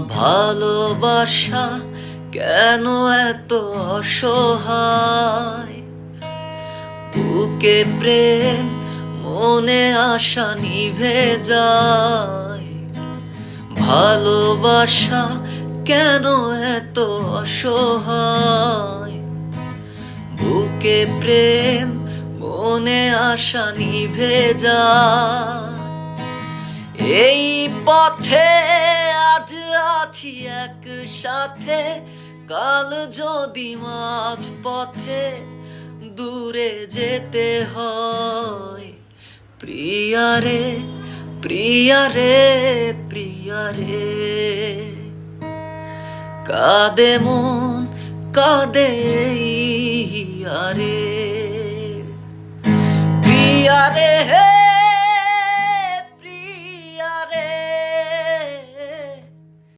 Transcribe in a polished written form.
ভালোবাসা কেন এত অসহায়, বুকে প্রেম মনে আশা নিভে যায়। ভালোবাসা কেন এত অসহায়, বুকে প্রেম মনে আশা নিভে যায়। এই পথে আজ আছি একসাথে, কাল যদি মাঝ পথে দূরে যেতে হয়। প্রিয়ারে প্রিয়ারে প্রিয়ারে, কাঁদে মন কাঁদে আরে প্রিয়ারে।